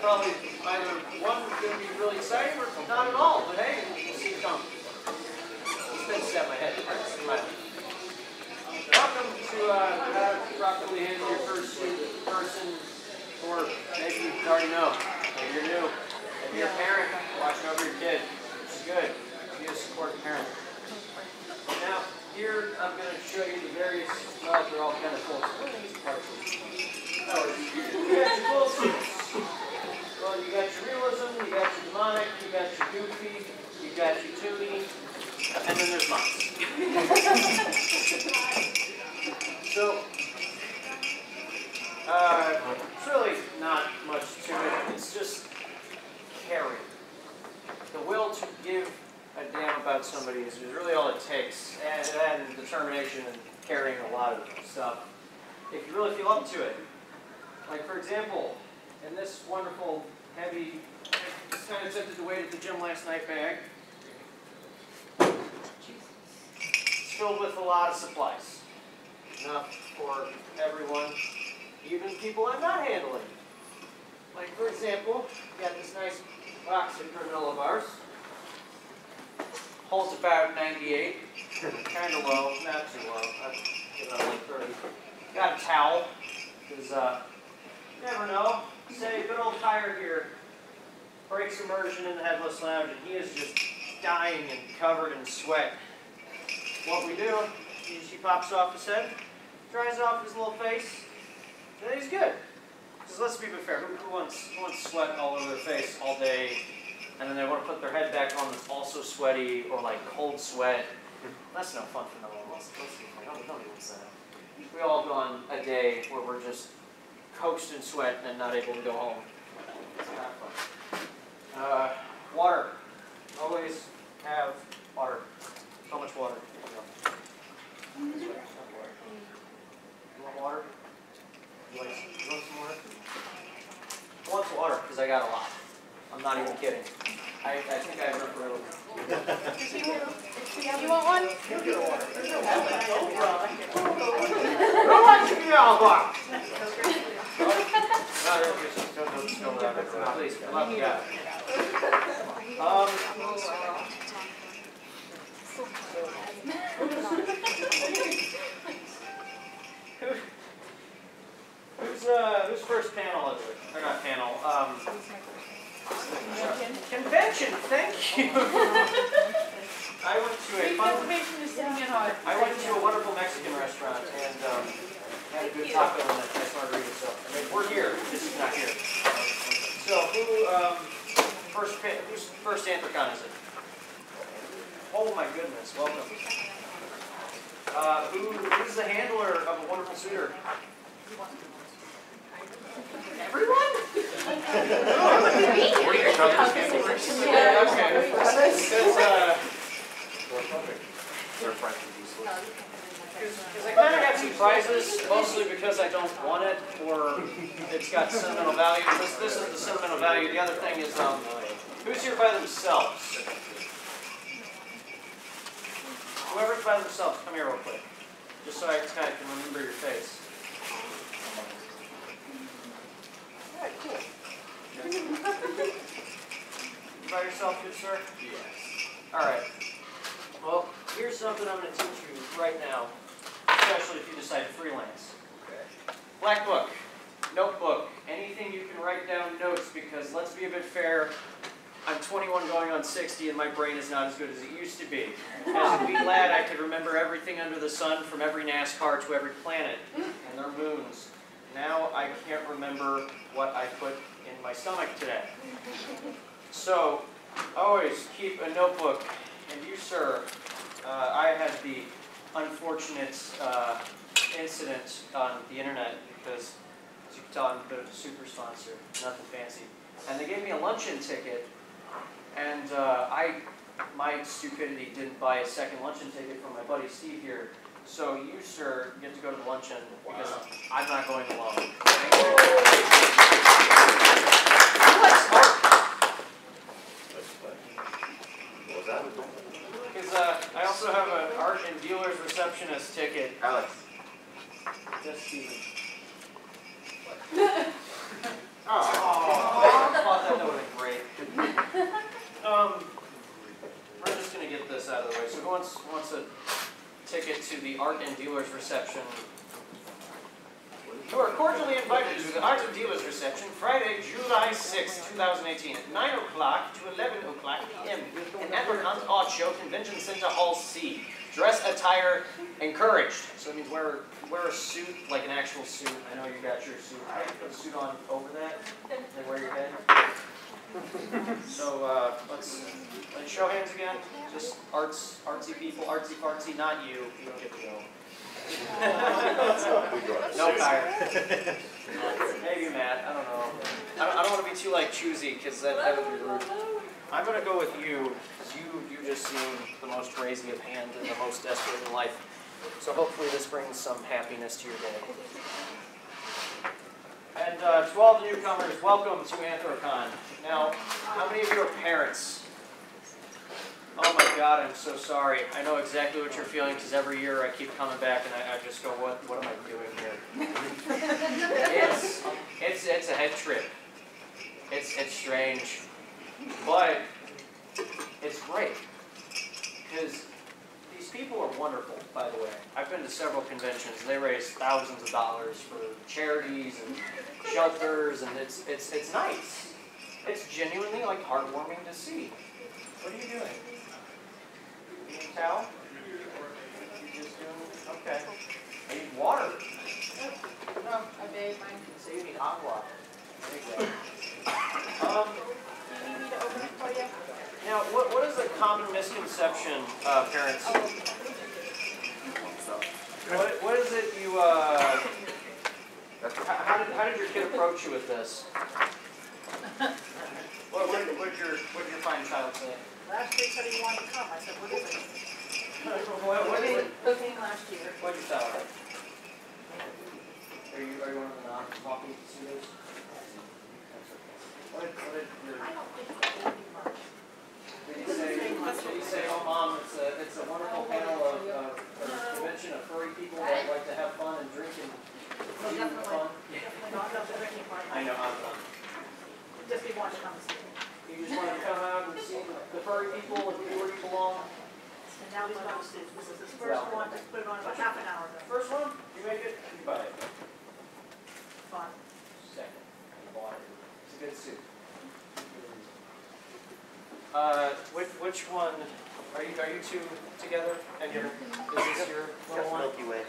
probably either one going to be really exciting or not at all. But hey, we'll see it come. Spin set my head. Welcome to properly handle your Fursuit person, or maybe you already know. Maybe you're new. Maybe you're a parent watching over your kid. It's good. Be a supportive parent. Now, here I'm going to show you the various, well, they're all kind of full parts. Oh, you got your full suits. Well, you got your realism, you got your demonic, you got your goofy, you got your toony, and then there's mine. So, it's really not much to it. It's just caring. The will to give a damn about somebody is really all it takes, and determination and carrying a lot of stuff. If you really feel up to it. Like, for example, in this wonderful, heavy, just kind of tempted to weight at the gym last night bag, it's filled with a lot of supplies. Enough for everyone, even people I'm not handling. Like, for example, we got this nice box of granola bars. Holds about 98. Kind of low, not too low. I'd give it like 30. Got a towel, because you never know. Say, good old Tyre here breaks immersion in the headless lounge, and he is just dying and covered in sweat. What we do, she pops off his head, dries off his little face, and then he's good. Because let's be fair, who wants sweat all over their face all day, and then they want to put their head back on that's also sweaty, or like cold sweat? That's no fun for no one. Let's be fair. Nobody wants that. We all go on a day where we're just coaxed in sweat and not able to go home. It's not fun. Water. Always have water. So much water. You want water? You want some water? I want some water because I got a lot. I'm not even kidding. I think I have enough for everyone. You want one? You get a water. Who wants to be all bar? Please, come up, yeah. Who's first panel is it? Or not panel, convention, thank you. I went to a wonderful Mexican restaurant and had a good taco and a nice margarita. So I mean, we're here, this is not here. So whose first Anthrocon is it? Oh my goodness, welcome. Who's the handler of a wonderful suitor? Everyone? Yeah, okay. Because I kind of got some prizes, mostly because I don't want it, or it's got sentimental value. This is the sentimental value. The other thing is, who's here by themselves? Whoever's by themselves, come here real quick. Just so I kind of can remember your face. Alright, cool. You by yourself, good sir? Yes. Alright. Well, here's something I'm going to teach you right now, especially if you decide to freelance. Okay. Black book, notebook, anything you can write down notes, because let's be a bit fair, I'm 21 going on 60 and my brain is not as good as it used to be. As a wee lad, I could remember everything under the sun, from every NASCAR to every planet and their moons. Now I can't remember what I put in my stomach today. So, always keep a notebook. And you, sir, I had the unfortunate incident on the internet because, as you can tell, I'm a bit of a super sponsor, nothing fancy. And they gave me a luncheon ticket, and my stupidity didn't buy a second luncheon ticket for my buddy Steve here. So you, sir, get to go to the luncheon because I'm not going alone. Thank you. What was that? Because I also have an art and dealer's receptionist ticket. Alex. Just Steven. Oh. wants a ticket to the Art and Dealers Reception. You are cordially invited to the Art and Dealers Reception Friday, July 6, 2018 at 9 o'clock to 11 o'clock p.m. in Anthrocon's Art Show, Convention Center Hall C. Dress attire encouraged. So that means wear a suit, like an actual suit. I know you got your suit. I can put a suit on over that and wear your head. So let's show hands again. Just artsy people, artsy fartsy, not you. You don't get to go. No fire. Maybe Matt. I don't know. I don't want to be too like choosy because that would be rude. I'm gonna go with you. You just seem the most raising of hand and the most desperate in life. So hopefully this brings some happiness to your day. And to all the newcomers, welcome to Anthrocon. Now, how many of you are parents? Oh my God, I'm so sorry. I know exactly what you're feeling because every year I keep coming back and I just go, what am I doing here? It's a head trip. It's strange, but it's great because these people are wonderful. By the way, I've been to several conventions. They raise thousands of dollars for charities and shelters, and it's nice. It's genuinely like heartwarming to see. What are you doing? You need a towel? You just doing okay. I need water. No, I bathe mine. So you need aqua. There you go. You need me to open it for you? Now, what is a common misconception, parents? What is it you, how did your kid approach you with this? What did your fine child say? Last week said he wanted to come. I said, what is it? What is it? Cooking last year. What did you tell her? Are you one of the non-talking students? What did your... I don't think it's going to be much. Did he say, oh mom, it's a wonderful panel of convention of furry people that like to have fun and drink and eat and fun? Definitely not the drinking part. I know, I'm done. Just he wanted to come and see me. You just wanted to come out and see the furry people and be where you belong? And now he's going to see. This is his first one. Just put it on about half an hour ago. First one? You make it? You buy it. Fun. Second. You bought it. It's a good suit. Which one? Are you two together? And is this your little one? Milky Way.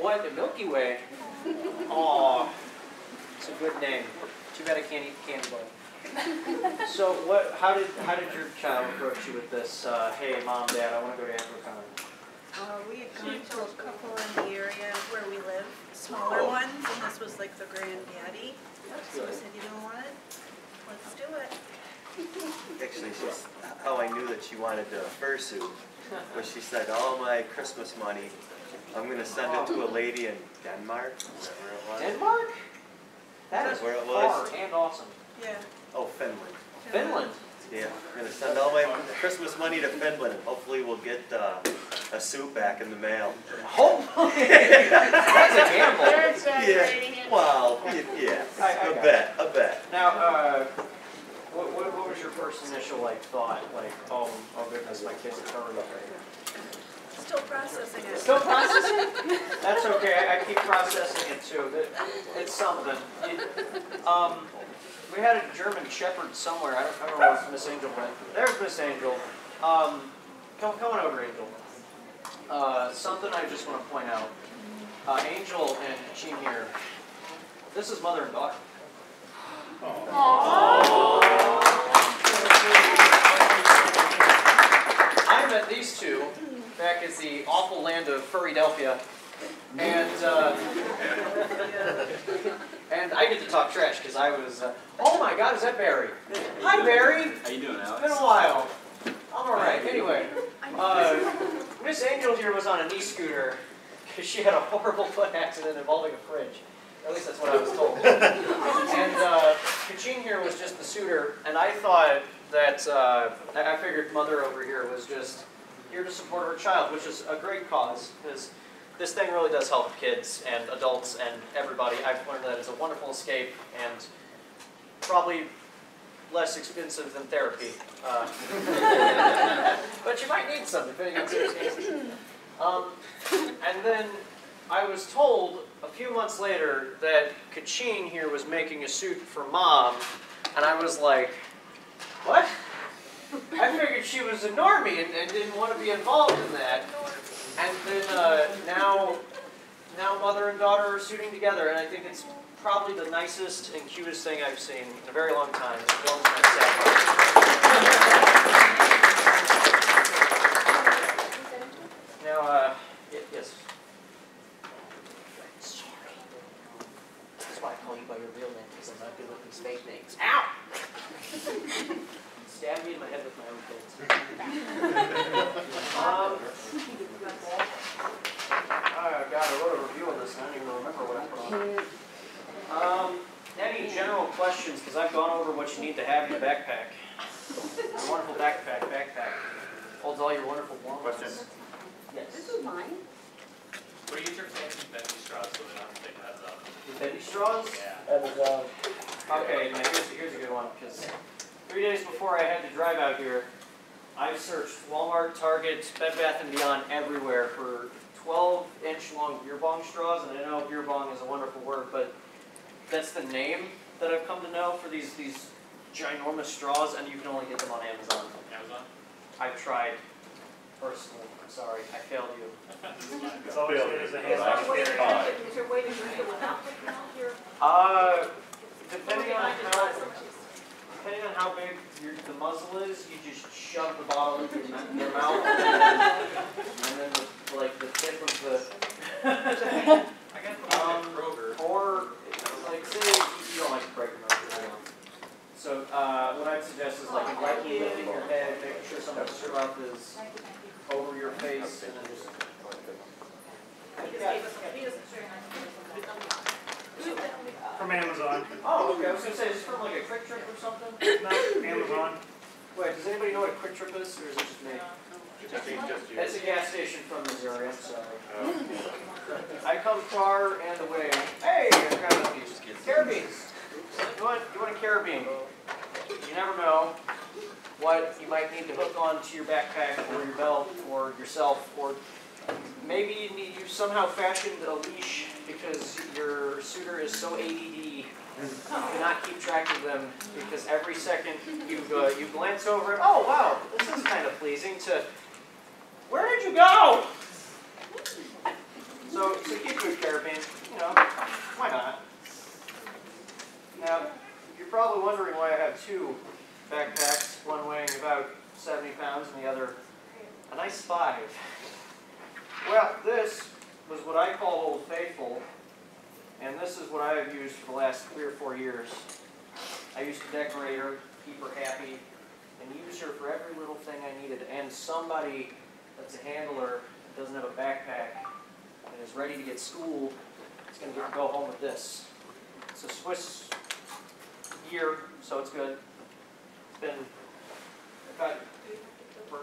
What? The Milky Way? Aw. It's a good name. Too bad I can't eat candy bar. So how did your child approach you with this? Hey mom, dad, I want to go to Anthrocon. We had gone to a couple in the area where we live, smaller ones, and this was like the granddaddy. So we said, you know what? Let's do it. Actually, how I knew that she wanted a fursuit was she said, all my Christmas money, I'm going to send it to a lady in Denmark. Is that where it was? Denmark? That is where it far was. and awesome. Yeah. Oh, Finland. Finland? Yeah, I'm going to send all my Christmas money to Finland, and hopefully we'll get a suit back in the mail. Hopefully! That's a gamble. They're exaggerating it. Well, yeah, a bet. Now, what was your first initial thought? Like, oh goodness, my kid's a furry. Still processing it. Still processing? That's okay. I keep processing it too. It's something. We had a German Shepherd somewhere. I don't know where Miss Angel went. There's Miss Angel. Come on over, Angel. Something I just want to point out. Angel and Jean here. This is mother and daughter. I met these two back at the awful land of Furrydelphia, and I get to talk trash because I was. Oh my God, is that Barry? Hi, Barry. How you doing, Alex? It's been a while. I'm all right. Anyway, Miss Angel here was on a knee scooter because she had a horrible foot accident involving a fridge. At least that's what I was told. And Kachin here was just the suitor, and I thought that, I figured mother over here was just here to support her child, which is a great cause, because this thing really does help kids and adults and everybody. I've learned that it's a wonderful escape, and probably less expensive than therapy. But you might need some, depending on circumstances. And then I was told a few months later that Kachin here was making a suit for Mom, and I was like, what? I figured she was a normie and didn't want to be involved in that. And then now mother and daughter are suiting together, and I think it's probably the nicest and cutest thing I've seen in a very long time. It fills my sad heart. Now, yes. Sorry. That's why I call you by your real name, because I'm not good with these fake names. Ow! Stab me in my head with my own oh God, I wrote a review on this and I don't even remember what I put on. Any general questions, because I've gone over what you need to have in your backpack. A wonderful backpack. Holds all your wonderful belongings. Questions? Yes. This is mine. What do you use your fancy bendy straws so they don't take heads up? The bendy straws? Yeah. Okay, now here's a good one, because 3 days before I had to drive out here, I searched Walmart, Target, Bed Bath & Beyond everywhere for 12-inch long beer bong straws, and I know beer bong is a wonderful word, but that's the name that I've come to know for these ginormous straws, and you can only get them on Amazon. Amazon? I've tried personally. I'm sorry, I failed you. It's always good as a hand. Is there a way to drink it without taking out your... Depending on how big the muzzle is, you just shove the bottle into your mouth, and then the tip of the. I got the Kroger. Or like say you don't like to break your nose. So what I'd suggest is like lightly lifting your head, making sure some of the syrup is over your face, and then just. From Amazon. Oh, okay. I was gonna say, is this from like a Quick Trip or something? No, Amazon. Wait, does anybody know what a Quick Trip is, or is it just me? Just you. It's a gas station from Missouri. I'm sorry. I come far and away. Hey, I got these carabines. You want a carabine? You never know what you might need to hook onto your backpack or your belt or yourself, or maybe you somehow fashioned a leash because your suitor is so ADD you cannot keep track of them, because every second you glance over it. Oh wow, this is kind of pleasing. To where did you go? So keep good carabine. You know, why not? Now you're probably wondering why I have two backpacks, one weighing about 70 pounds and the other a nice 5. Well, this was what I call Old Faithful, and this is what I have used for the last 3 or 4 years. I used to decorate her, keep her happy, and use her for every little thing I needed. And somebody that's a handler, that doesn't have a backpack, and is ready to get school, is going to go home with this. It's a Swiss gear, so it's good. It's been cut for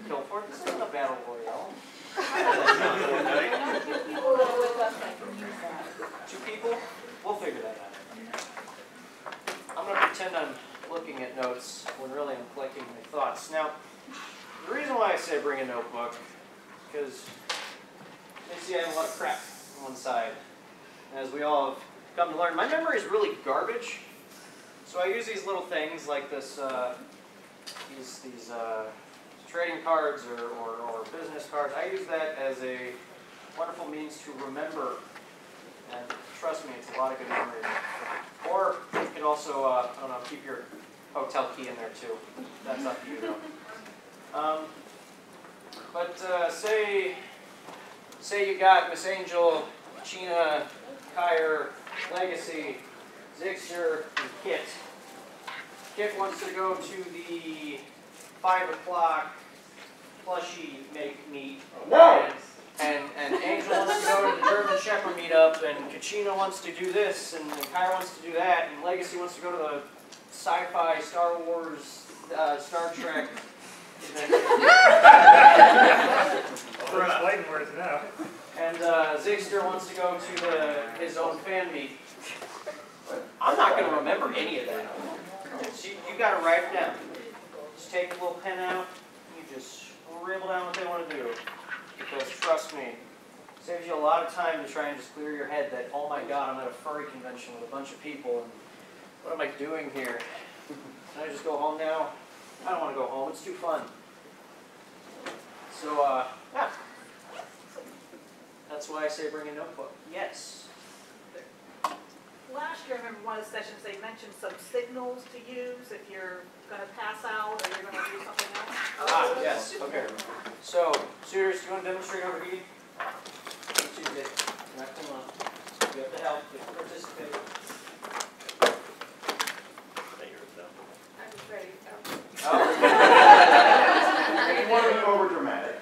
kill for it. This isn't a battle royale. 2 people? We'll figure that out. I'm going to pretend I'm looking at notes when really I'm collecting my thoughts. Now, the reason why I say bring a notebook, because you see I have a lot of crap on one side. As we all have come to learn, my memory is really garbage. So I use these little things like this, these trading cards or business cards. I use that as a wonderful means to remember, and trust me, it's a lot of good memory. Or you can also, I don't know, keep your hotel key in there too. That's up to you though. But say you got Miss Angel, Sheena, Kyer, Legacy, Zixter, and Kit. Kit wants to go to the 5 o'clock plushie meet. No! And Angel wants to go to the German Shepherd meetup, and Kachina wants to do this, and Kyer wants to do that, and Legacy wants to go to the sci-fi, Star Wars, Star Trek. We're explaining words now. And Zigster wants to go to his own fan meet. I'm not going to remember any of that. you got to write it down. Just take a little pen out, you just scribble down what they want to do. Because trust me, it saves you a lot of time to try and just clear your head that, oh my God, I'm at a furry convention with a bunch of people, and what am I doing here? Can I just go home now? I don't want to go home, it's too fun. So, yeah. That's why I say bring a notebook. Yes. Last year, I remember one of the sessions, they mentioned some signals to use if you're gonna pass out or you're gonna do something else. Ah, yes, okay. So, suitors, do you want to demonstrate overheating? You two did. You're not coming on. You have to help, you have to participate. I'm just ready to go. Oh. You want to be over dramatic.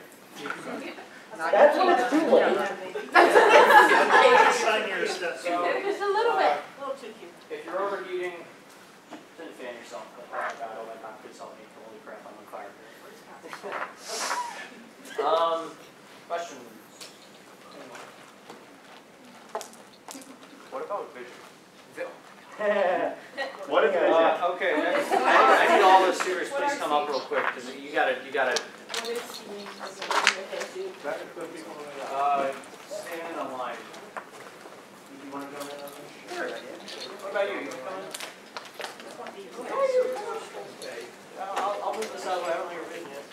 That's when it's too late. Sign your steps. So, Just a little bit. A little too cute. if you're overheating, then fan yourself. But, oh my God, please help me. Holy crap, I'm on fire. Questions? What about vision? What is vision? Okay, next, I need all those suitors, please come up real quick, because you gotta, stand in a line. You wanna go in? Sure. What about you? You wanna come in? I'll move this out of the way, I don't know your vision yet.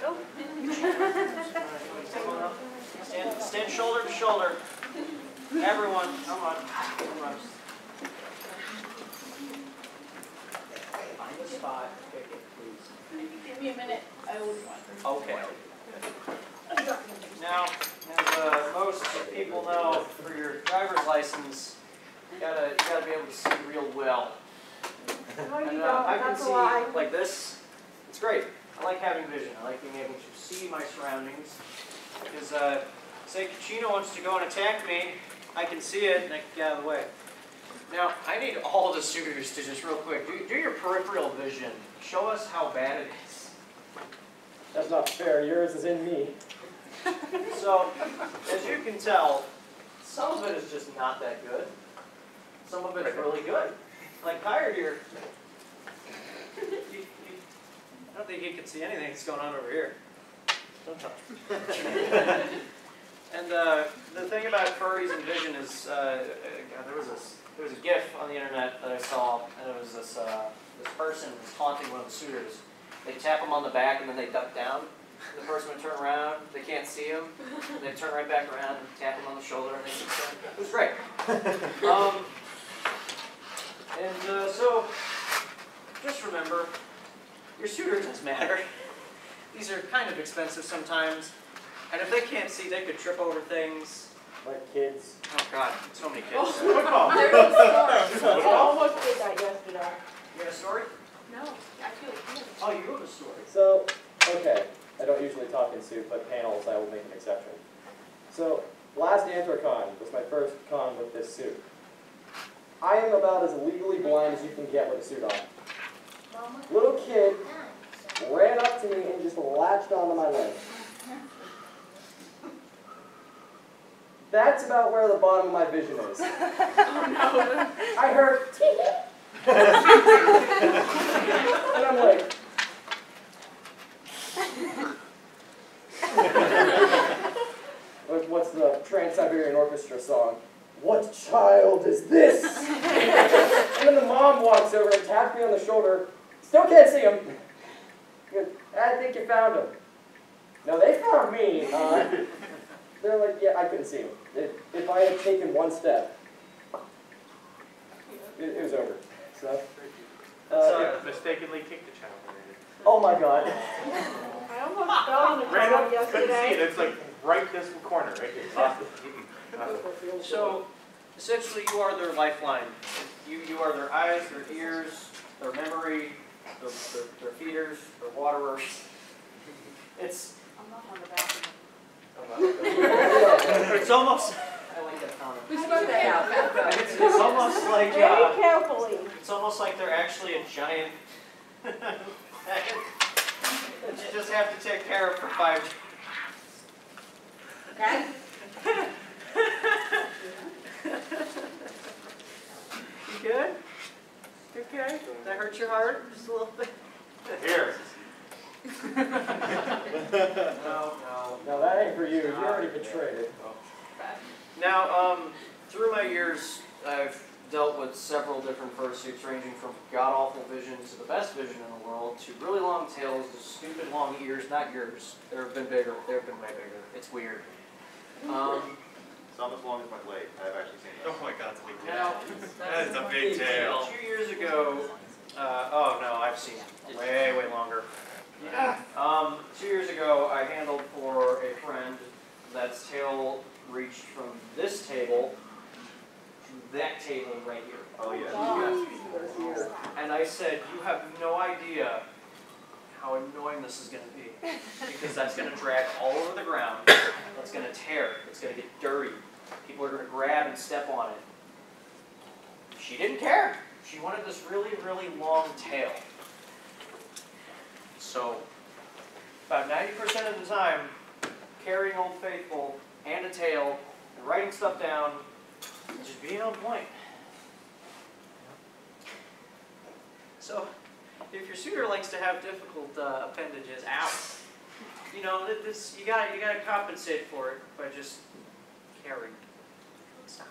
Come on up. Stand shoulder to shoulder. Everyone, come on. Come on. Find a spot, pick it, please. Give me a minute. I always want. Okay. Now, as most people know, for your driver's license, you gotta be able to see real well. No, you And don't. I can That's a see lie. like this. It's great. I like having vision. I like being able to see my surroundings. Because say Kachino wants to go and attack me, I can see it and I can get out of the way. Now, I need all the suitors to just real quick, do your peripheral vision. Show us how bad it is. That's not fair. Yours is in me. So, as you can tell, some of it is just not that good. Some of it's really good. Like Tired here. I don't think he can see anything that's going on over here. Don't touch me. And the thing about furries and vision is, God, there was a GIF on the internet that I saw, and it was this person was taunting one of the suitors. They tap him on the back and then they duck down. The person would turn around, they can't see him, and they turn right back around and tap him on the shoulder and they keep going. It was great. So, just remember, your suitor does matter. These are kind of expensive sometimes, and if they can't see, they could trip over things. Like kids. Oh God, so many kids. Football. I almost did that yesterday. You got a story? No, I feel good. Oh, you wrote a story. So, okay, I don't usually talk in suit, but panels I will make an exception. So, last Anthrocon was my first con with this suit. I am about as legally blind as you can get with a suit on. Little kid ran up to me and just latched onto my leg. That's about where the bottom of my vision is. I heard and I'm like, what's the Trans-Siberian Orchestra song? What child is this? And then the mom walks over and taps me on the shoulder. Still can't see him. She goes, I think you found him. No, they found me. They're like, yeah, I couldn't see him. If I had taken one step, it was over. So, Mistakenly kicked the child. oh my God. I almost fell in the Ran crowd up, couldn't see it. yesterday. It's like right this corner, right here. Awesome. So, essentially, you are their lifeline. You are their eyes, their ears, their memory, their feeders, their waterers. It's I'm not on the bathroom. it's almost. I like that comment. Who's going to help? It's almost like Very carefully. it's almost like they're actually a giant. that you just have to take care of for 5 days. Okay? You good? You okay? That hurt your heart just a little bit? Here. No. No, that ain't for you. You already betrayed it. Now, through my years, I've dealt with several different fursuits, ranging from god-awful vision to the best vision in the world, to really long tails, to stupid long ears, not yours. There have been bigger. There have been way bigger. It's weird. It's almost as long as my leg. I've actually seen that. Oh my god, it's a big Now, tail. That is a big tail. 2 years ago, oh no, I've seen it way longer. 2 years ago, I handled for a friend that's tail reached from this table to that table right here. Oh yeah. And I said, you have no idea how annoying this is going to be. Because that's going to drag all over the ground. That's going to tear. It's going to get dirty. People are going to grab and step on it. She didn't care. She wanted this really long tail. So, about 90% of the time, carrying Old Faithful and a tail, and writing stuff down, and just being on point. So, if your suitor likes to have difficult appendages, you know, this you gotta compensate for it by just carrying. Stop.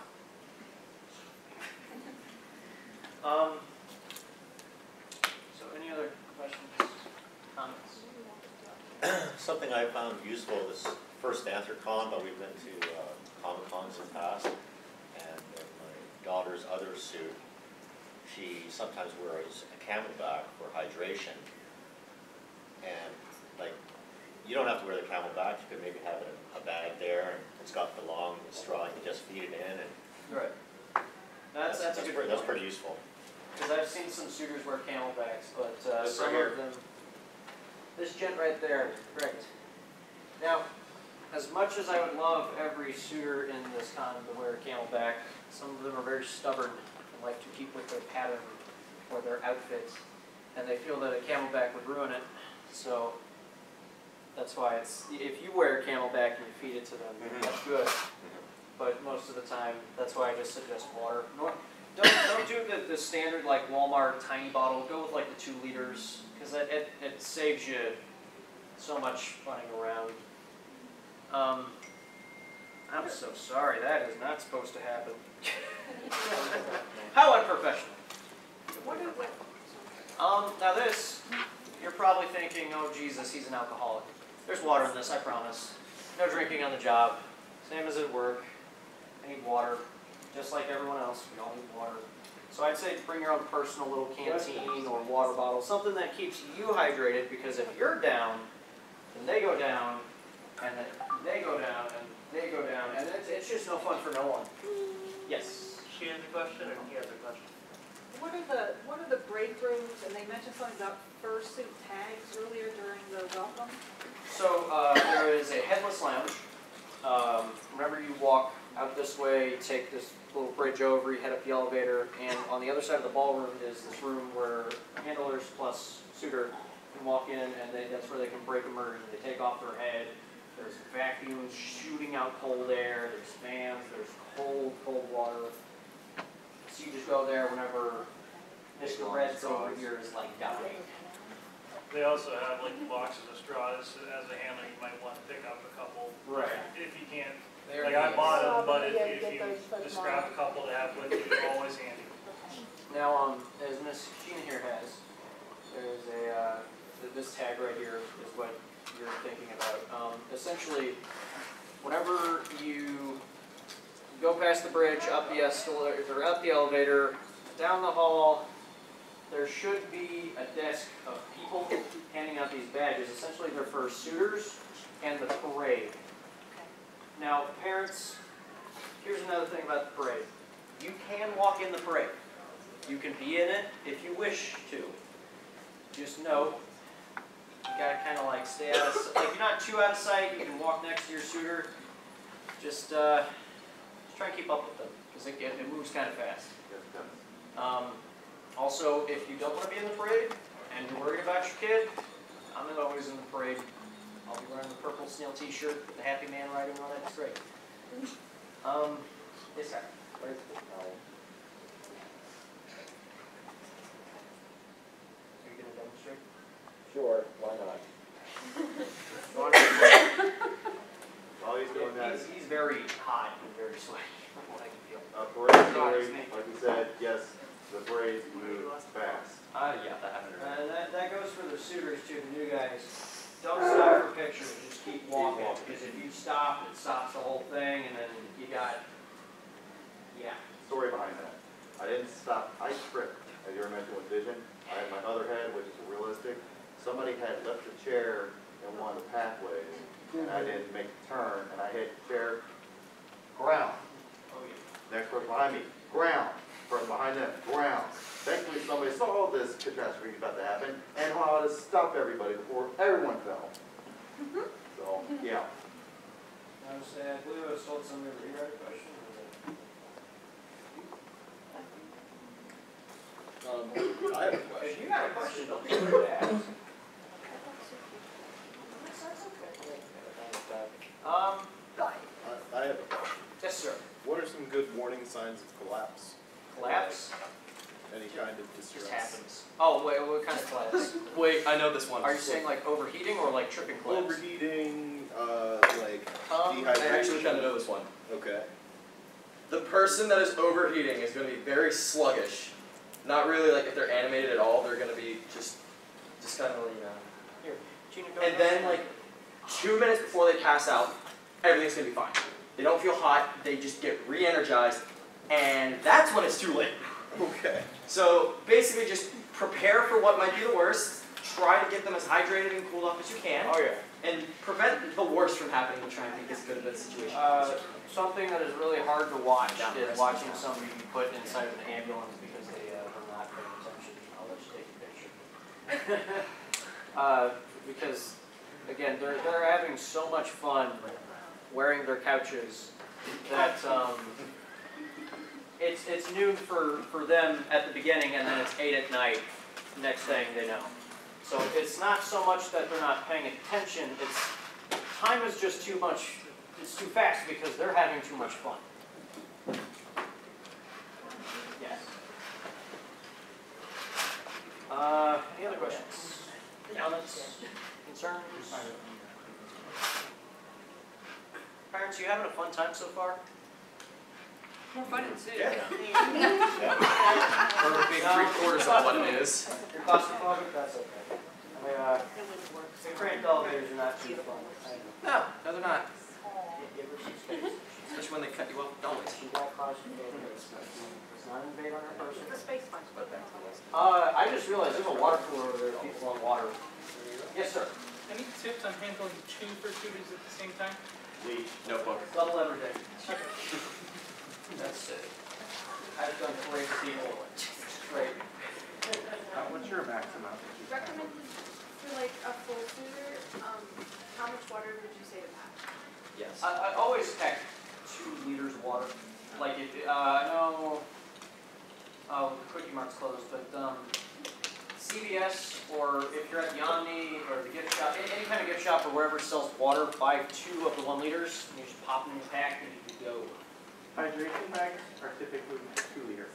So, any other questions, comments? Something I found useful this first Anthrocon, but we've been to Comic-Cons in the past, and in my daughter's other suit, she sometimes wears a camelback for hydration. And like, you don't have to wear the camelback, you could maybe have it in a bag there, and it's got the long straw, you can just feed it in, and Right. That's a good point. that's pretty useful. Because I've seen some suitors wear camelbacks, but This some right here. of them. This gent right there, correct. Now, as much as I would love every suitor in this con to wear a camelback, some of them are very stubborn and like to keep with their pattern or their outfit, and they feel that a camelback would ruin it. So that's why it's, if you wear a camelback and you feed it to them, that's good. But most of the time, that's why I just suggest water. Don't do the standard like Walmart tiny bottle. Go with like the 2 liters, because it saves you so much running around. I'm so sorry. That is not supposed to happen. How unprofessional. Now this, you're probably thinking, oh Jesus, he's an alcoholic. There's water in this, I promise. No drinking on the job. Same as at work. I need water. Just like everyone else, we all need water. So I'd say bring your own personal little canteen or water bottle, something that keeps you hydrated, because if you're down, then they go down, and then they go down, and they go down, and it's just no fun for no one. Yes? She has a question, or he has a question? What are the break rooms, and they mentioned something about fursuit tags earlier during the welcome? So there is a headless lounge. Remember, you walk out this way, you take this little bridge over, you head up the elevator, and on the other side of the ballroom is this room where handlers plus suitor can walk in, and that's where they can break immersion. They take off their head. There's vacuums shooting out cold air. There's fans. There's cold water. So you just go there whenever Mr. Red's over here is like dying. They also have like boxes of straws. As a handler, you might want to pick up a couple. Right. If you can't. There Like it I is. bought them, but if you just grab a couple to have with you, they're always handy. Now, as Miss Sheena here has, there's this tag right here is what you're thinking about. Essentially, whenever you go past the bridge, up the escalator, or up the elevator, down the hall, there should be a desk of people handing out these badges. Essentially, they're for suitors and the parade. Now, parents, here's another thing about the parade. You can walk in the parade. You can be in it if you wish to. Just know, you gotta kind of like stay out of sight. Like, you're not too out of sight, you can walk next to your suitor. Just try and keep up with them, because it moves kind of fast. Also, if you don't want to be in the parade, and you're worried about your kid, I'm not always in the parade. I'll be wearing the purple snail t-shirt with the happy man riding on it. It's great. Yes, sir. Where's the Are you going to demonstrate? suitors too, the new guys, don't stop for pictures, just keep walking. Because if you stop, it stops the whole thing, and then you got, yeah. Story behind that. I didn't stop, I tripped, as you were mentioning with vision. I had my other head, which is realistic. Somebody had left the chair in one of the pathways, and I didn't make the turn, and I hit the chair, ground. Oh, yeah. Next person behind me, ground. Person behind them, ground. Thankfully, somebody saw this catastrophe about to happen and how to stop everybody before everyone fell. So, yeah. I believe I was told somebody to rewrite a question. I have a question. If you got a question, don't be afraid to ask. I have a question. Yes, sir. What are some good warning signs of collapse? Collapse? Any kind of distress? Just happens. Oh, wait, what kind of collapse? Wait, I know this one. Are you saying like overheating or like tripping collapse? Overheating, like I dehydration. actually kind of know this one. Okay. The person that is overheating is going to be very sluggish. Not really like if they're animated at all, they're going to be just kind of, you know. Here, Gina, go And ahead. then like 2 minutes before they pass out, everything's going to be fine. They don't feel hot, they just get re-energized, and that's when it's too late. Okay. So basically just prepare for what might be the worst, try to get them as hydrated and cooled off as you can, Oh, yeah. and prevent the worst from happening to try and make as good of a situation. Something that is really hard to watch is watching somebody be put inside of an ambulance because they are not paying attention. I'll let you take a picture. Because, again, they're having so much fun wearing their couches that it's noon for them at the beginning, and then it's 8 at night, next thing they know. So it's not so much that they're not paying attention, it's time is just too much, it's too fast because they're having too much fun. Yes. Any other questions? Comments? Concerns? Parents, you having a fun time so far? More fun in suit. Yeah. Or maybe 3/4 of what it is. You're claustrophobic? That's okay. The cramped elevators are not too fun. No, they're not. Give her some space. Especially when they cut you off with donuts. She's not claustrophobic. It's not invade on her person. The space punch. I just realized there's a water cooler over there. People on water. Yes, sir. Any tips on handling 2 Fursuiters at the same time? Notebook. Double everything. That's it. I've done 4 people straight. What's your maximum? Recommend for like a full suitor, how much water would you say to pack? Yes. I always pack 2 liters of water. Like if I know, oh, Quickie Mart's closed, but CVS or if you're at Yandi or the gift shop, any kind of gift shop or wherever sells water, buy 2 of the 1 liters and you just pop them in your pack and you can go. Hydration bags are typically 2 liters.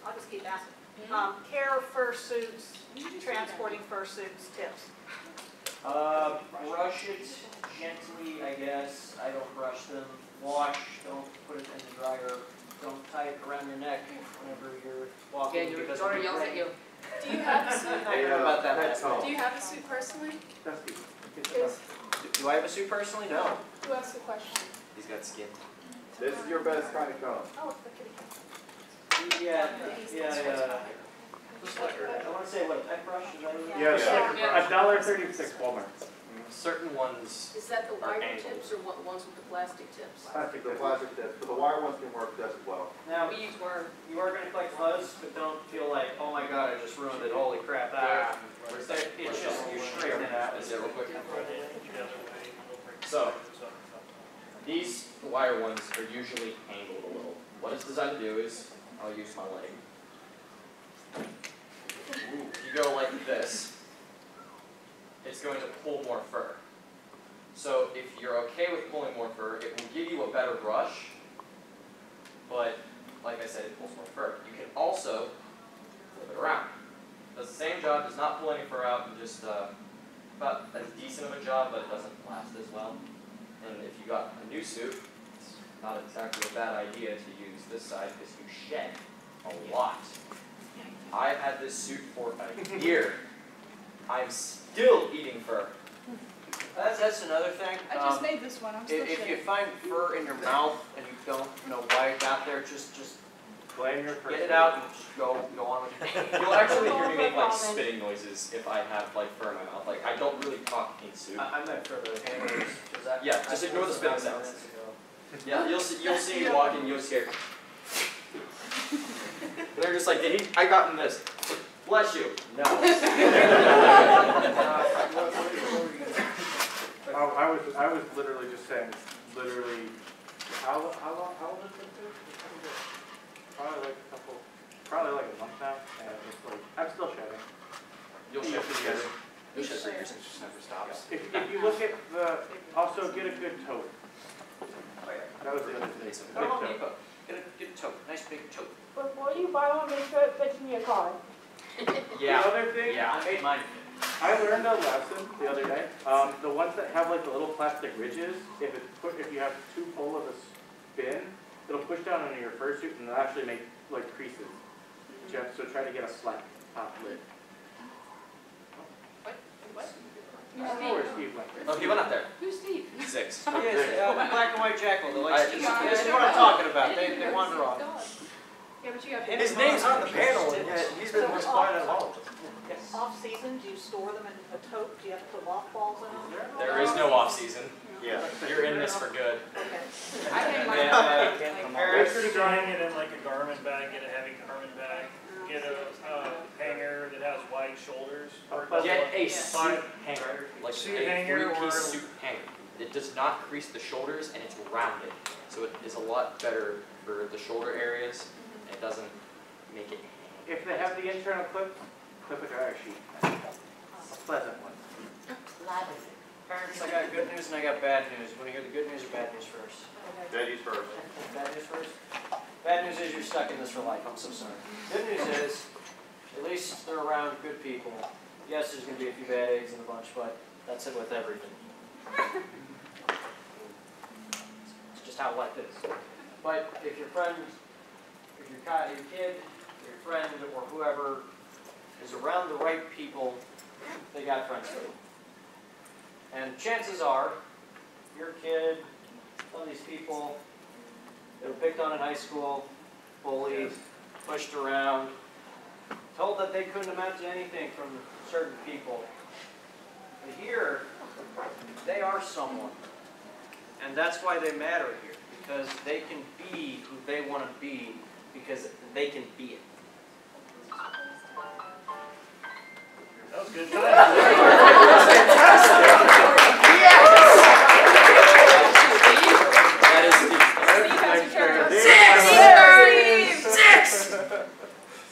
I'll just keep asking. Care fursuits, transporting fursuits, tips. Brush it gently, I guess. I don't brush them. Wash, don't put it in the dryer. Don't tie it around your neck whenever you're walking. Yeah, your because daughter of the yells at rain. you. Do you have a suit? I heard about that last Oh. night. Do you have a suit personally? Dusty. Is, Do I have a suit personally? No. who asked the question? He's got skin. This is your best kind of cone. Oh, it's the kitty cat. Yeah. I want to say what, pet brush? Is that what it is? Yes, Yeah. $1.36 Walmart. Certain ones. Is that the Or wire angled. tips or what ones with the plastic tips? Plastic, the plastic tips, but the wire ones can work just as well. Now, We use wire. you are going to collect fuzz, but don't feel like, oh my god, I just ruined it. Holy crap. It's just, you straighten it out. Is it real quick? So, these wire ones are usually angled a little. What it's designed to do is, I'll use my leg. If you go like this, it's going to pull more fur. So if you're okay with pulling more fur, it will give you a better brush, but like I said, it pulls more fur. You can also flip it around. Does the same job, does not pull any fur out, and just about as decent of a job, but it doesn't last as well. And if you got a new suit, it's not exactly a bad idea to use this side because you shed a lot. I've had this suit for a year, I'm still eating fur. That's another thing. I just made this one, I'm still If you shitting. find fur in your mouth and you don't know why it got there, just Blame your get it out and just go on with your day. You'll actually hear me make like spitting noises if I have like fur in my mouth. Like I don't really talk in suit. I meant for the hangers. Yeah, just ignore the spitting sounds. Yeah, you'll see me walking, you'll scare. They're just like, I got in this. Bless you. No. I was literally just saying, literally, how old is this dude? Probably like a month now, and it's like, I'm still shedding. You'll shed for years. You'll shed for years, it just never stops. If you look at also get a good tote. That was the other thing. Home Depot. Get a tote, nice big tote. Before you buy one, make sure it fits in your car. Yeah. The other thing, Yeah, I made mine. I learned a lesson the other day. The ones that have like the little plastic ridges, if you have too full of a spin, it'll push down into your fursuit and it'll actually make like creases. So try to get a slack top lid. What? I don't know where Steve went. Oh, he went up there. Who's Steve? 6. Yes, black and white jackal. They like I- this is what I'm talking about. They wander off. Yeah, but you have. His name's on the panel, and yet he's been most quiet at all. Off-season, do you store them in a tote? Do you have to put mothballs in them? There is no off season. Yeah. You're in this for good. Okay. I had mine. Make sure to hang it in like a garment bag, get a heavy garment bag, get a hanger that has wide shoulders. Get a Fine. suit hanger, like Suit a hanger or- three-piece suit hanger. It does not crease the shoulders and it's rounded, so it is a lot better for the shoulder areas. It doesn't make it hang. If they have the internal clip a dryer sheet. Pleasant one. Parents, I got good news and I got bad news. Want to hear the good news or bad news first? Veggies first. Bad news first? Bad news is you're stuck in this for life. I'm so sorry. Good news is, at least they're around good people. Yes, there's going to be a few bad eggs in the bunch, but that's it with everything. It's just how life is. But if your friend, if your kid, your friend, or whoever is around the right people, they got friends too. And chances are, your kid, some of these people, they were picked on in high school, bullied, pushed around, told that they couldn't amount to anything from certain people. But here, they are someone. And that's why they matter here, because they can be who they want to be, because they can be it. That was good. That is Steve!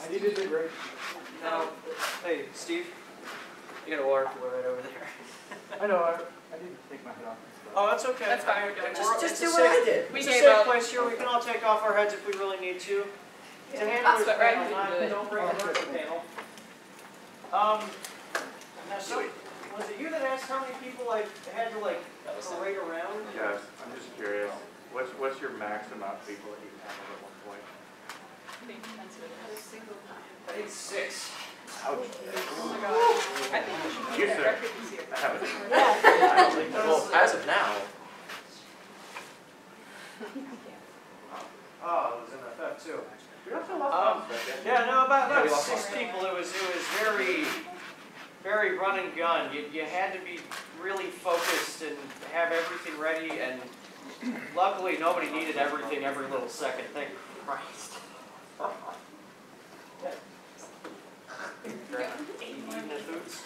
I needed to break. Now, hey, Steve, you got a water cooler right over there. I know, I need to take my head off. Oh, that's okay. That's fine. Just do what I did. We It's a gave safe up. place here. We can all take off our heads if we really need to. To handle That's this what Ryan panel, didn't do it. don't break the panel. Now, so, was it you that asked how many people I had to like parade around? Yes, I'm just curious. What's your max amount of people that you can handle at one point? I think 6. Ouch. Oh my God. I think we should You, get sir. that record this year. I haven't. I don't think Well, as of now, Oh, it was in FF too. We also lost Yeah, no, about Yeah, we lost 6 one. people. It was very run and gun. You had to be really focused and have everything ready. And luckily, nobody needed everything every little second. Thank Christ. Eating the foods?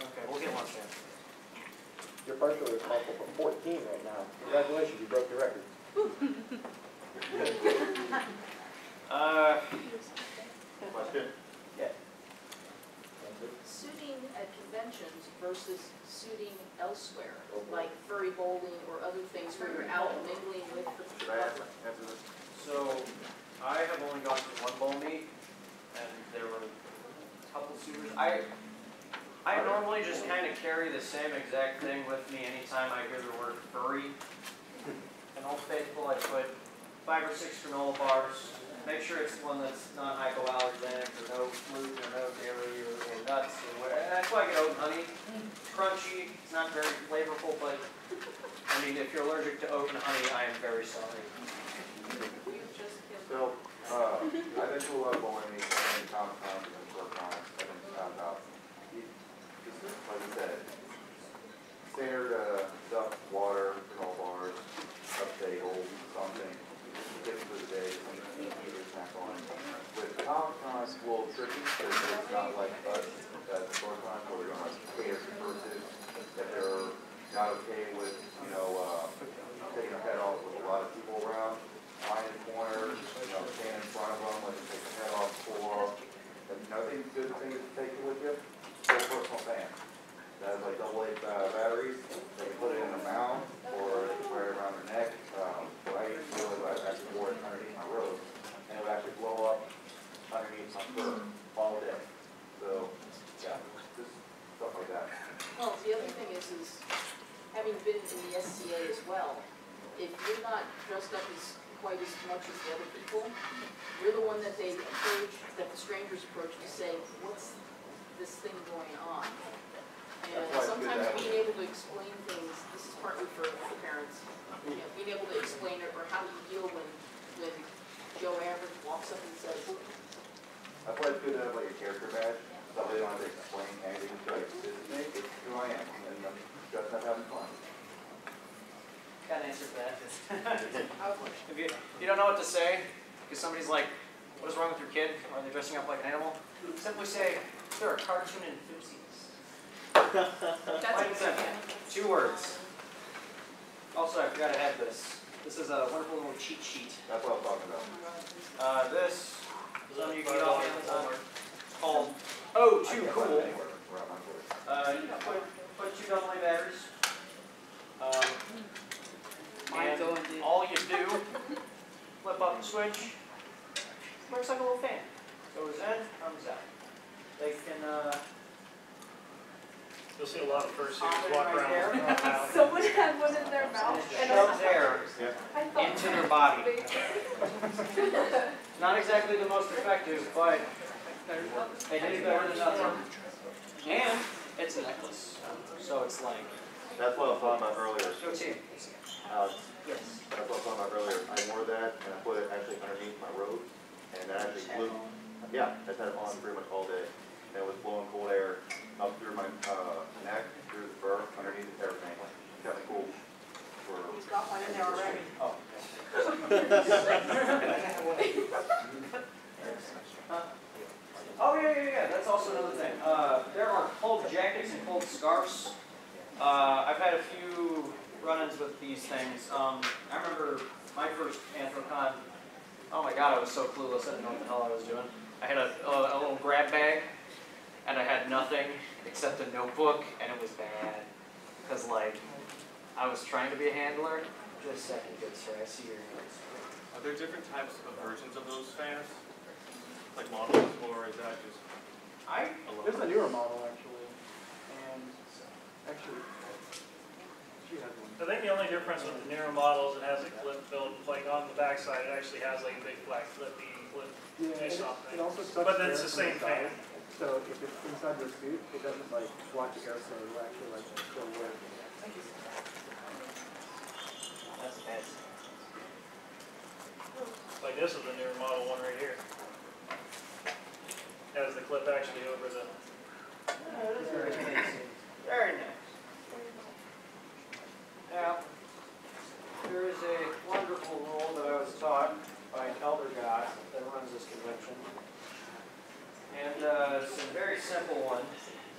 Okay, we'll get lunch then. Your first is responsible for 14 right now. Congratulations, you broke the record. Question? Suiting at conventions versus suiting elsewhere, like furry bowling or other things where you're out mingling with the Should I public. answer this? So, I have only gone to one bowl meet, and there were a couple suitors. I normally just kind of carry the same exact thing with me anytime I hear the word furry. In Old Faithful, I put 5 or 6 granola bars. Make sure it's one that's non-hypoallergenic, or no gluten, or no dairy, or nuts, or whatever. And that's why I get crunchy, it's not very flavorful, but I mean, if you're allergic to oat and honey, I am very sorry. So, I've been to a lot of bowling meetings and Comic-Cons and Anthrocon, and then found out, like I said, standard stuff, water, granola bars, a bagel, something, get for the day, something to eat or snack on. With Comic-Con, it's a little tricky, because it's not like us at Anthrocon, where we're going to clear some Fursuit, that they're not okay with, you know, taking a head off with a lot of people around. Behind the corner, you know, stand in front of them, let them take the head off, pull off. And nothing good thing to take it with you. Full personal fan. That has like AA batteries. They can put it in their mouth or they can wear it around their neck. What I used to do is I actually wore it underneath my robe, and it would actually blow up underneath my fur all day. So yeah, just stuff like that. Well, the other thing is having been in the SCA as well, if you're not dressed up as quite as much as the other people, you're the one that they approach, that the strangers approach to say, what's this thing going on? And sometimes being able to explain things, this is partly for parents, you know, being able to explain it, or how you deal when Joe Average walks up and says, that's why it's good to have like a character badge, so they don't have to explain anything. It's like, this is me, it's who I am, and I'm just not having fun. Got an answer for that. If you don't know what to say, because somebody's like, what is wrong with your kid? Or they're dressing up like an animal, simply say, they're a cartoon enthusiast. Plain and simple. 2 words. Also, I forgot I had this. This is a wonderful little cheat sheet. That's what I'm talking about. This is something you can get off Amazon. It's called Oh, Too Cool. You put 2 AA batteries. And all you do, flip up the switch, works like a little fan. Goes in, comes out. They can, You'll see a lot of fursuits walk right around. there. Someone had one in their mouth and Shoves air I thought into their body. Not exactly the most effective, but they do better than nothing. And it's a necklace, so it's like. That's what I was talking about earlier. Go team. Yes. That's what I was talking about earlier. I wore that and I put it actually underneath my robe, and that actually blew. Yeah, I had it on pretty much all day, and it was blowing cold air up through my neck, through the fur, underneath everything. Kind of cool. He's got one in there already. Oh. Oh yeah. That's also another thing. There are cold jackets and cold scarves. I've had a few run-ins with these things. I remember my first Anthrocon. Oh my God, I was so clueless. I didn't know what the hell I was doing. I had a little grab bag, and I had nothing except a notebook, and it was bad. Because, like, I was trying to be a handler. Just a second, good sir, I see your notes. Are there different types of versions of those fans? Like models, or is that just There's a newer model, actually. And actually, she has one. I think the only difference with the newer models, it has a clip built, like on the backside, it actually has like a big black clippy clip or something. It also sucks But air it's the from same inside. fan. So if it's inside your suit, it doesn't like block the air, so it'll actually like still work. That's bad. Like this is the newer model one right here. Has the clip actually over the. Very nice. Very nice. Now, there is a wonderful rule that I was taught by an elder god that runs this convention. And it's a very simple one.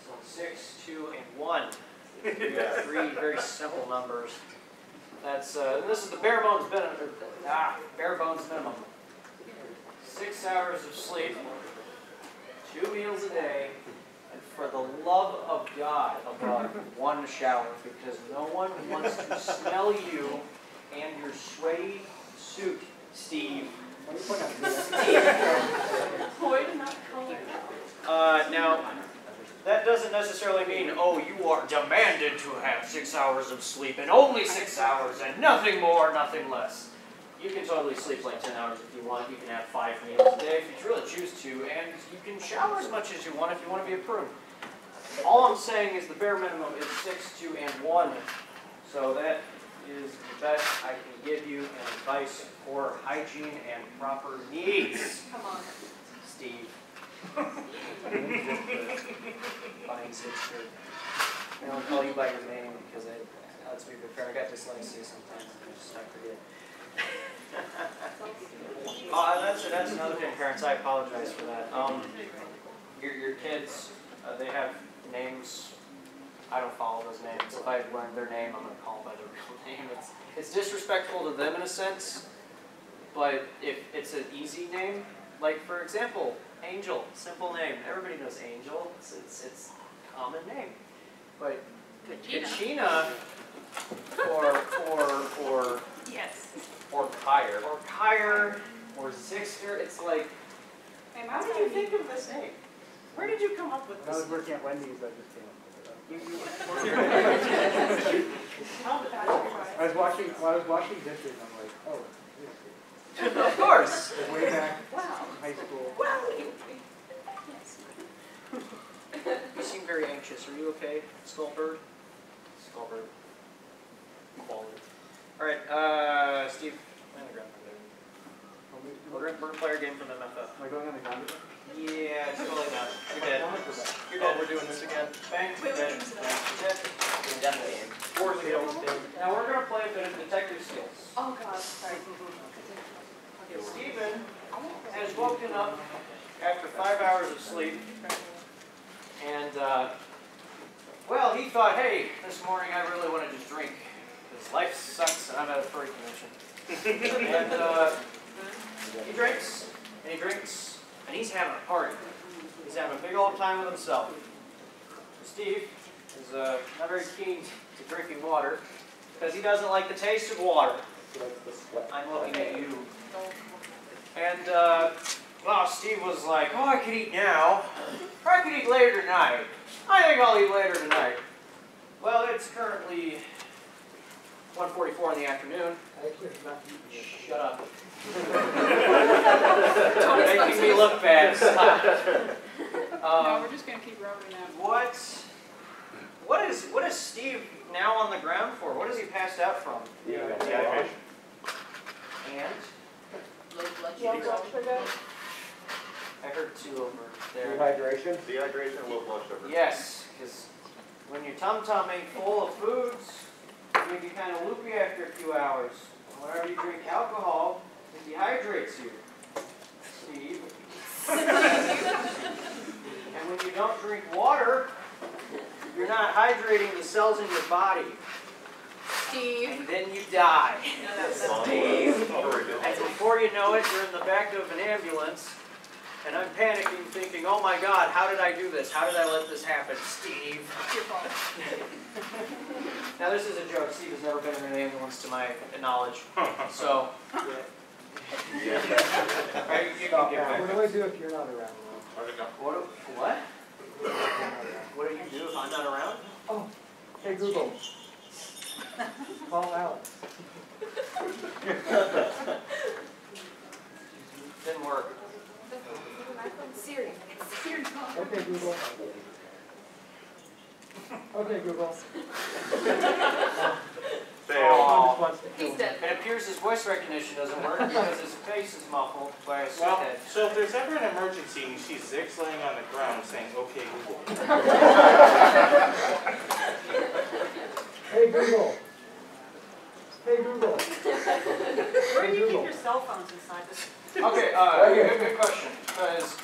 So 6, 2, and 1. We have 3 very simple numbers. That's this is the bare bones minimum. 6 hours of sleep, 2 meals a day, and for the love of God, about 1 shower, because no one wants to smell you and your sweaty suit, Steve. Now, that doesn't necessarily mean, oh, you are demanded to have 6 hours of sleep and only 6 hours and nothing more, nothing less. You can totally sleep like 10 hours if you want. You can have 5 meals a day if you really choose to, and you can shower as much as you want if you want to be a prune. All I'm saying is the bare minimum is 6, 2, and 1. So that is the best I can give you in advice for hygiene and proper needs. Come on. Steve. Fine, sister. I don't call you by your name because let's be fair, I got dyslexia sometimes and I forget. That's another thing, parents. I apologize for that. Your kids, they have names. I don't follow those names. If I learned their name, I'm going to call them by their real name. It's disrespectful to them in a sense, but if it's an easy name, like for example, Angel, simple name. Everybody knows Angel. It's a common name, but Kachina or Yes. or Kyre or Zixter. It's like, how did you think of this name? Where did you come up with When I this? was working at Wendy's, I just came up with it. I was washing dishes, and I'm like, oh, Of course. way back in high school. You seem very anxious. Are you okay, Skullbird? Skullbird. Quality. All right, Steve. I'm gonna grab there. We're gonna play our game from MFF. Am I going on the ground? Yeah, it's totally not. You're dead. You're dead. We're doing this again. Bang. Dead. Dead. Dead game. War skills. Now we're gonna play a bit of detective skills. Oh God, sorry. Steven has woken up after 5 hours of sleep, and well, he thought, hey, this morning I really want to just drink, because life sucks and I'm at a furry convention. And he drinks, and he drinks, and he's having a party. He's having a big old time with himself. Steve is not very keen to drinking water, because he doesn't like the taste of water. I'm looking at you. And, well, Steve was like, oh, I could eat now, or I could eat later tonight. I think I'll eat later tonight. Well, it's currently 1:44 in the afternoon. Shut up. Making me look bad. Stop. No, we're just gonna keep rolling now. What is Steve now on the ground for? What is he passed out from? Dehydration. And? Low blood sugar. I heard 2 over there. Dehydration? Dehydration and low blood sugar. Yes, because when your tum-tum ain't full of foods, you may be kind of loopy after a few hours. And whenever you drink alcohol, it dehydrates you. Steve. And when you don't drink water, you're not hydrating the cells in your body. Steve. And then you die. Steve. And before you know it, you're in the back of an ambulance, and I'm panicking, thinking, oh my God, how did I do this? How did I let this happen? Steve. It's your fault. Now this is a joke. Steve has never been in an ambulance to my knowledge. So, right, you can get back. What do I do if you're not around? What? What do you do if I'm not around? Oh, hey Google. Call Alex. Didn't work. My phone's Siri. It's Siri. Okay, Google. Okay, Google. Oh. He's dead. It appears his voice recognition doesn't work because his face is muffled by a suit Well, head. so if there's ever an emergency and you see Zix laying on the ground saying, okay, Google. Hey Google. Hey Google. Where do you keep your cell phones inside this? Okay, good question. Because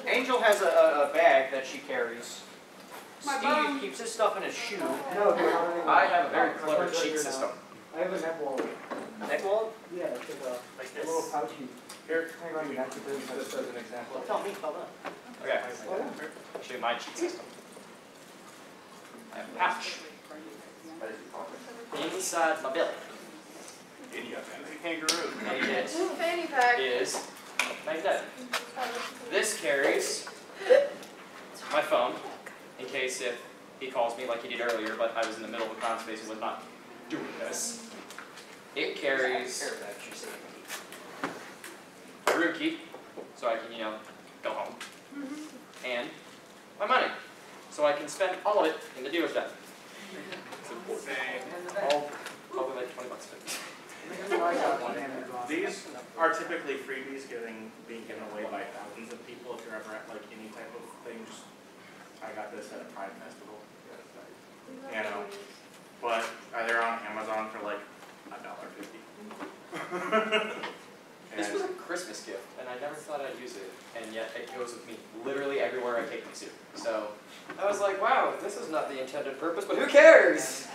Angel has a bag that she carries. Steve keeps his stuff in his shoe. No, I have a very clever cheat system. I have a neck wallet. Neck wallet? Yeah, it's like a little pouchy. Here, hang on, you have to do this as an example. Tell me, tell them. Okay, I'll show you my cheat system. I have a pouch inside my belly. Kangaroo. And it Fanny pack. is magnetic. This carries my phone in case if he calls me like he did earlier, but I was in the middle of a con space and was not doing this. It carries a room key, so I can, go home. And my money. so I can spend all of it in the dealer's den. All probably like $20 a bit. These are typically freebies being given away by thousands of people. If you're ever at like any type of thing, just, I got this at a Pride Festival. You know, but they're on Amazon for like $1.50. This was a Christmas gift, and I never thought I'd use it, and yet it goes with me literally everywhere I take my suit. So I was like, wow, this is not the intended purpose, but who cares?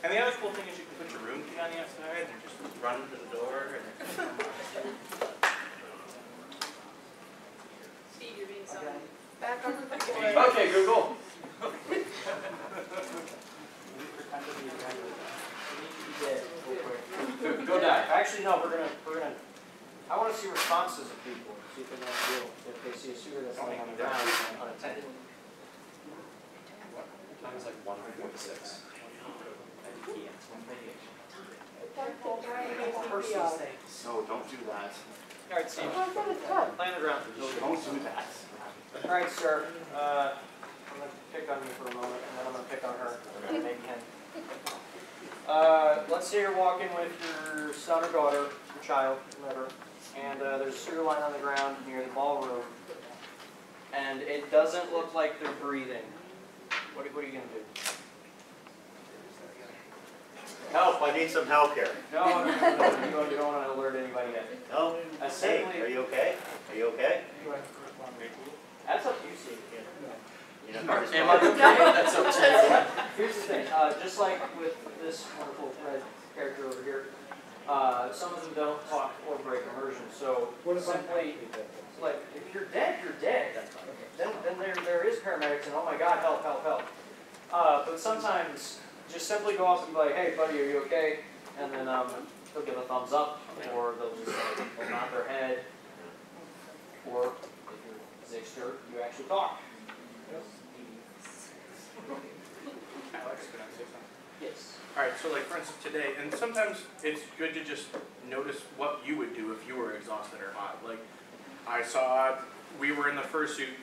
And the other cool thing is you can put your room key on the outside and just run to the door. Steve, you're being so Back on the floor. Okay, Google. Go die. Actually, no, we're gonna, I wanna see responses of people, see if they know what to do, if they see a suitor that's laying on the ground and unattended. Time is like 1:46. No, don't do that. Alright, Steve. Lay on the ground. No, don't do that. Alright, sir, I'm gonna pick on you for a moment, and then I'm gonna pick on her, and then maybe Ken. Let's say you're walking with your son or daughter, your child, whatever, and there's a suitor line on the ground near the ballroom, and it doesn't look like they're breathing. What are you gonna do? Help, I need some help here. No, you don't want to alert anybody yet. No? Hey, are you okay? Are you okay? That's up to you, Steve. You know, Am I okay? That's up to you. Here's the thing, just like with this wonderful red character over here, some of them don't talk or break immersion, so simply, like, if you're dead, you're dead. Then there is paramedics and oh my god, help, help, help. But sometimes, just simply go up and be like, hey buddy, are you okay? And then they'll give a thumbs up, or they'll just they'll nod their head, or if you're Zixter, you actually talk. Yes. Alright, so like for instance today, and sometimes it's good to just notice what you would do if you were exhausted or hot. Like, I saw, we were in the fursuit,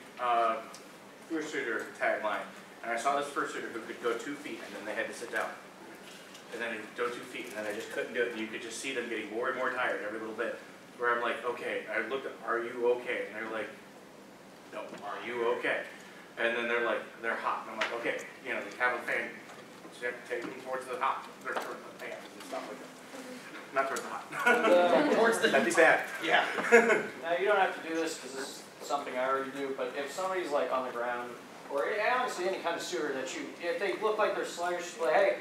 fursuiter tagline, and I saw this fursuiter who could go 2 feet and then they had to sit down. And then he'd go 2 feet and then they just couldn't do it, and you could just see them getting more and more tired every little bit. Where I'm like, okay, I looked at, are you okay? And they're like, no, are you okay? And then they're like, they're hot. And I'm like, okay, you know, they have a fan. So you have to take them towards the hot, or towards the fans and stuff like that. Not towards the hot. Towards the That'd be bad. Yeah. Now, you don't have to do this because this is something I already do, but if somebody's like on the ground, or honestly any kind of suitor that if they look like they're sluggish, like, hey,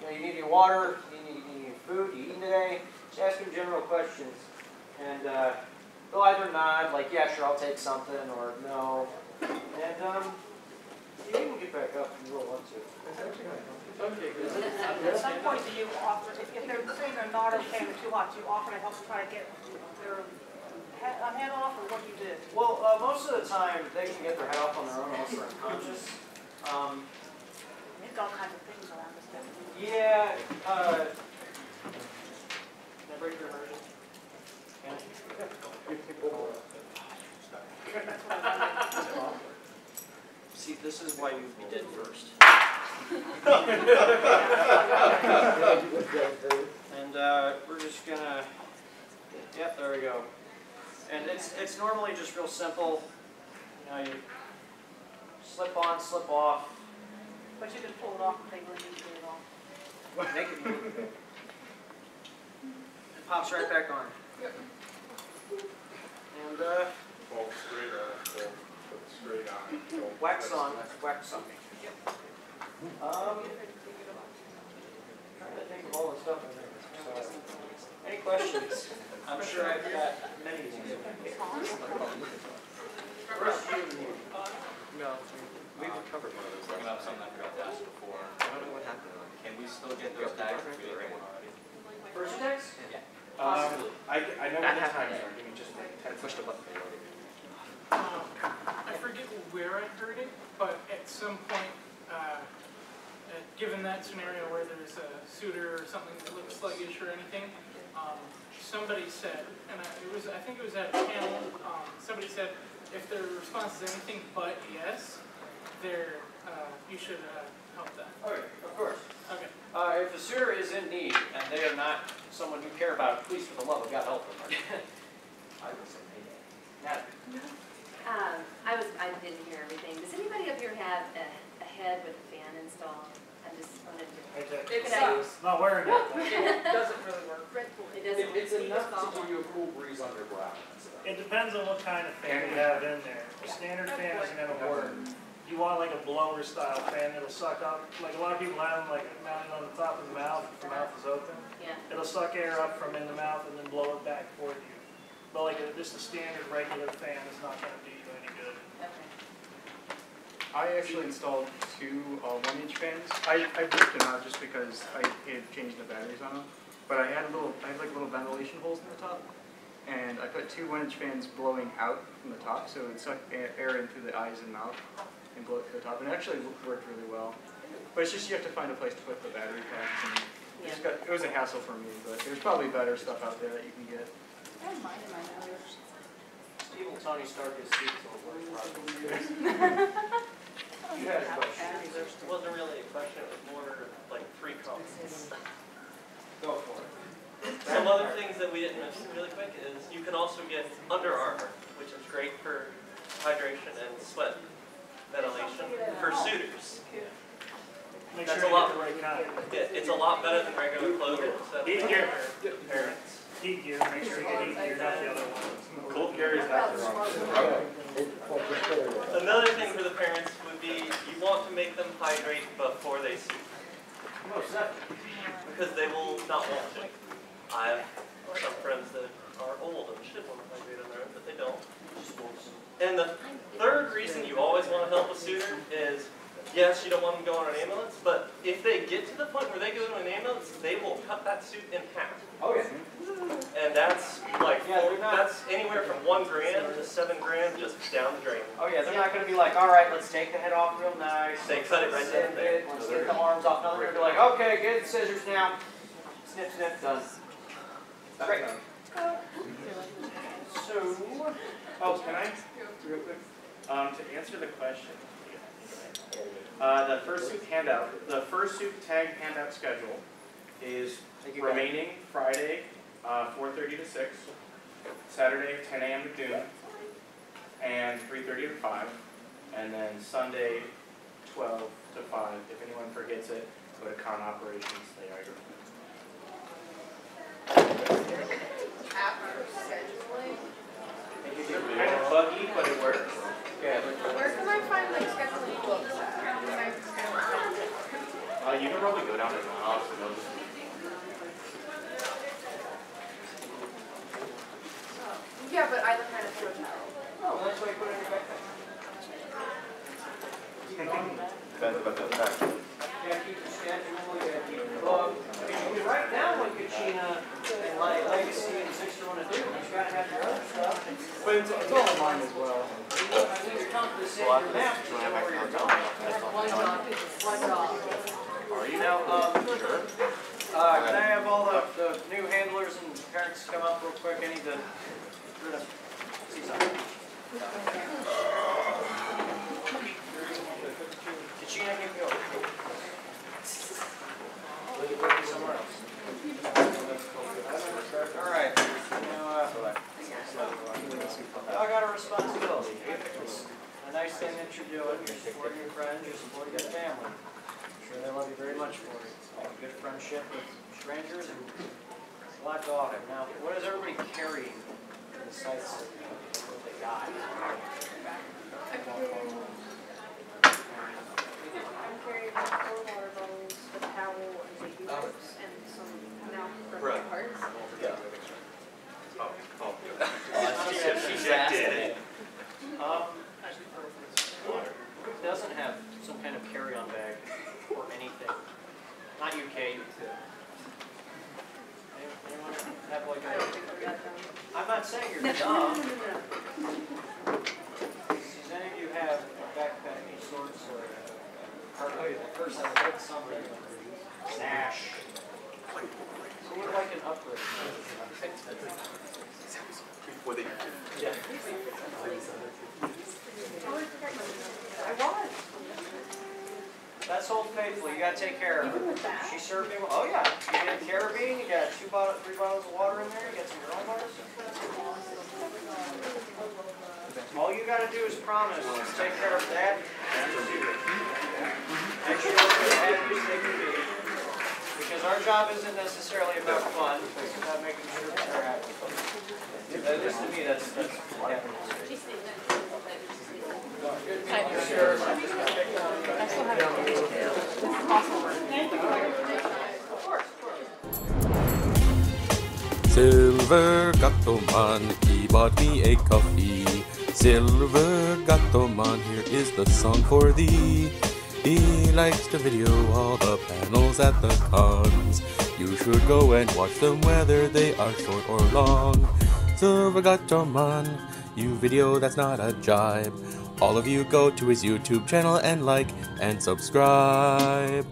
you know, you need any water, you need food, you eating today, just ask them general questions. And they'll either nod, like, yeah, sure, I'll take something, or no. And you can get back up if you really want to. Okay, good. At some point, do you offer, if they're saying they're not okay and they're too hot, do you offer to help try to get their head off, or what do you do? Well, most of the time, they can get their head off on their own unless they're unconscious. There's all kinds of things around this stuff. Yeah, can I break your immersion? Can I? See, this is why you did first. And we're just gonna, yep, there we go. And it's normally just real simple. You know, you slip on, slip off. But you can pull it off if they really need to get it off. Make it move. It pops right back on. And Well, straight on, put straight on. wax on, wax on. Trying to think of all the stuff in there. So, any questions? I'm sure I've got many of these. First, No, we've covered one of those. Talking about something I forgot to ask before. I don't know what happened. Can we still get those tags if we didn't one already? first text? Yeah. I know when the times are. Give me just 10 Push the button. I forget where I heard it, but at some point, given that scenario where there's a suitor or something that looks sluggish or anything, somebody said, and I think it was at a panel, somebody said, if their response is anything but yes, you should help them. Okay, of course. Okay. If a suitor is in need and they are not someone you care about, please, for the love of God, help them. I would say maybe. Natalie. I didn't hear everything. Does anybody up here have a head with a fan installed? I just wanted to. Not wearing it. It doesn't really work. It doesn't. It's enough to give you a cool breeze underground. It depends on what kind of fan you have in there. A standard fan isn't gonna work. You want like a blower style fan that'll suck up, like a lot of people have them like mounted on the top of the mouth if the mouth is open. Yeah. It'll suck air up from in the mouth and then blow it back toward you. But like just a standard regular fan is not gonna do you any good. Okay. I actually installed two 1-inch fans. I ripped them out just because I had changed the batteries on them. But I had like little ventilation holes in the top, and I put two 1-inch fans blowing out from the top, so it would suck air in through the eyes and mouth and blow it to the top. And it actually worked really well. But it's just you have to find a place to put the battery packs. And it was a hassle for me, but there's probably better stuff out there that you can get. I have mine in my house. Steve will Tony Stark his seat, so it works properly. You had a question. It wasn't really a question, it was more like three comments. Go for it. Some other things that we didn't mention really quick is you can also get Under Armour, which is great for hydration and sweat ventilation for suitors. Make That's sure a you lot. get the right kind. Yeah, it's a lot better than regular clothing. So Heat gear. parents. Heat gear, make sure you get heat gear, not the other one. Cold carries not the wrong. Another thing for the parents would be you want to make them hydrate before they suit. Most definitely. Because they will not want to. I have some friends that are old and should want to hydrate on their own, but they don't. And the third reason you always want to help a suitor is, yes, you don't want them to go on an ambulance, but if they get to the point where they go to an ambulance, they will cut that suit in half. Oh yeah. And that's like, that's anywhere from $1 grand to $7 grand just down the drain. Oh yeah, they're not going to be like, all right, let's take the head off real nice. They cut it right then and there. Let's get the arms off. No, they're going to be like, okay, get the scissors now. Snip, snip, done. Great. So, can I, real quick, to answer the question, the Fursuit handout, the Fursuit tag handout schedule is remaining Friday, 4:30 to 6, Saturday 10 a.m. to noon, and 3:30 to 5, and then Sunday 12 to 5. If anyone forgets it, go to con operations. They are your After scheduling, kind of buggy, but it works. where can I find like scheduling books at? Besides scheduling? You can probably go down to the house and they'll just Yeah, but I kind of put them out. Oh, well, that's why you put it in your backpack. Depends about the fact. You gotta keep the schedule, you gotta keep the book. I mean, you can write down what Kachina and Legacy and Sixer want to do. You gotta have your other stuff. But it's all online as well. I think it's come to the city of your map, you know where you're going. One dog. Are you now, sure. Can I have all the new handlers and parents come up real quick? I need to see something. Kachina, give me over. Somewhere else. All right. I got a responsibility. A nice thing that you're doing. You're supporting your friends. You're supporting your family. I'm sure they love you very much for it. A good friendship with strangers and a lot to offer. Now, what is everybody carrying in the sites that they got? I'm carrying 4 water bottles, a towel, and baby wipes, and some now broken parts. Yeah. She's asking. Who doesn't have some kind of carry-on bag or anything? Not you, Kate. Anyone have like I don't think we're that dumb. I'm not saying you're dumb. Does any of you have a backpack of any sorts or first I would like somebody Nash. Who would like an upgrade? Before they Yeah. I was. faithful. You gotta take care of her. She served me well. Oh yeah. You get a carabine, you got 3 bottles of water in there, you got some your own waters. All you gotta do is promise to take care of that and the suitor. Make sure you're the happiest they can be. Because our job isn't necessarily about fun, it's about making sure that they're happy. At least to me, that's Silver Gatoman, he bought me a coffee. Silver Gatoman, here is the song for thee. He likes to video all the panels at the cons. You should go and watch them whether they are short or long. Silver Gatoman, you video that's not a jibe. All of you go to his YouTube channel and like and subscribe.